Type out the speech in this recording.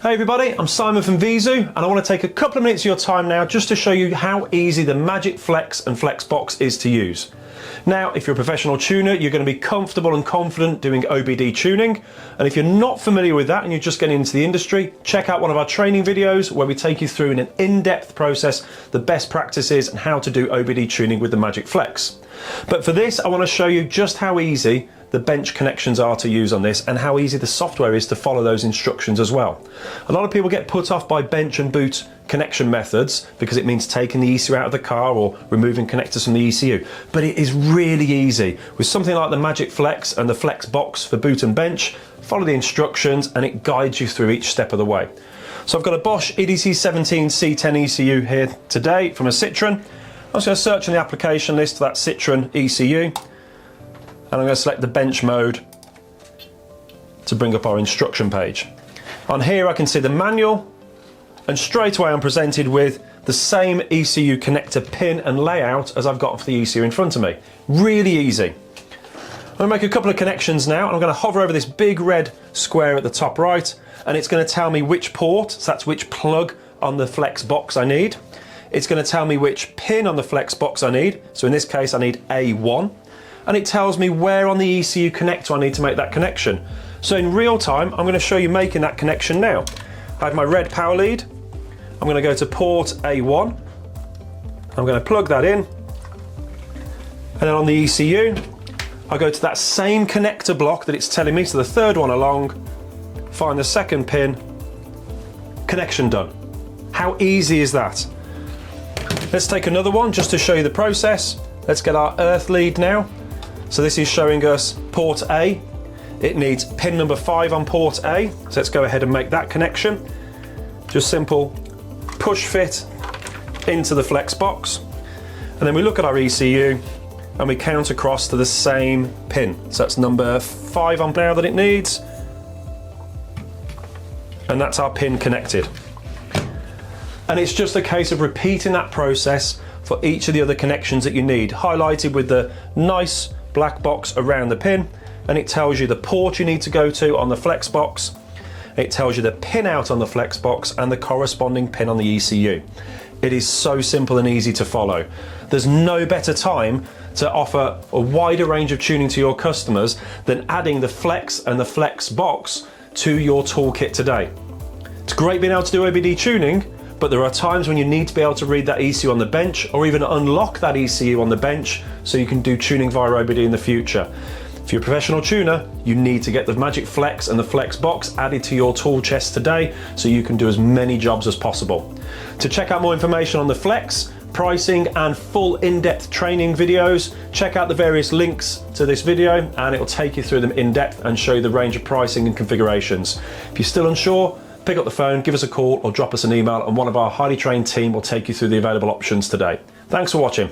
Hey everybody, I'm Simon from VIEZU and I want to take a couple of minutes of your time now just to show you how easy the Magic Flex and Flex Box is to use. Now, if you're a professional tuner, you're going to be comfortable and confident doing OBD tuning, and if you're not familiar with that and you're just getting into the industry, check out one of our training videos where we take you through in an in-depth process the best practices and how to do OBD tuning with the Magic Flex. But for this, I want to show you just how easy the bench connections are to use on this and how easy the software is to follow those instructions as well. A lot of people get put off by bench and boot connection methods because it means taking the ECU out of the car or removing connectors from the ECU, but it is really easy. With something like the Magic Flex and the Flex Box for boot and bench, follow the instructions and it guides you through each step of the way. So I've got a Bosch EDC17 C10 ECU here today from a Citroën. I'm just going to search in the application list for that Citroën ECU. And I'm going to select the bench mode to bring up our instruction page. On here I can see the manual, and straight away I'm presented with the same ECU connector pin and layout as I've got for the ECU in front of me. Really easy. I'm going to make a couple of connections now, and I'm going to hover over this big red square at the top right, and it's going to tell me which port, so that's which plug on the Flex Box I need. It's going to tell me which pin on the Flex Box I need, so in this case I need A1. And it tells me where on the ECU connector I need to make that connection. So in real time, I'm going to show you making that connection now. I have my red power lead. I'm going to go to port A1. I'm going to plug that in. And then on the ECU, I go to that same connector block that it's telling me, so the third one along, find the second pin, connection done. How easy is that? Let's take another one just to show you the process. Let's get our earth lead now. So this is showing us port A. It needs pin number 5 on port A. So let's go ahead and make that connection. Just simple push fit into the Flex Box. And then we look at our ECU and we count across to the same pin. So that's number 5 on now that it needs. And that's our pin connected. And it's just a case of repeating that process for each of the other connections that you need, highlighted with the nice black box around the pin, and it tells you the port you need to go to on the Flex Box. It tells you the pin out on the Flex Box and the corresponding pin on the ECU. It is so simple and easy to follow. There's no better time to offer a wider range of tuning to your customers than adding the Flex and the Flex Box to your toolkit today. It's great being able to do OBD tuning, but there are times when you need to be able to read that ECU on the bench or even unlock that ECU on the bench so you can do tuning via OBD in the future. If you're a professional tuner, you need to get the Magic Flex and the Flex Box added to your tool chest today so you can do as many jobs as possible. To check out more information on the Flex, pricing and full in-depth training videos, check out the various links to this video and it will take you through them in depth and show you the range of pricing and configurations. If you're still unsure, pick up the phone, give us a call or drop us an email and one of our highly trained team will take you through the available options today. Thanks for watching.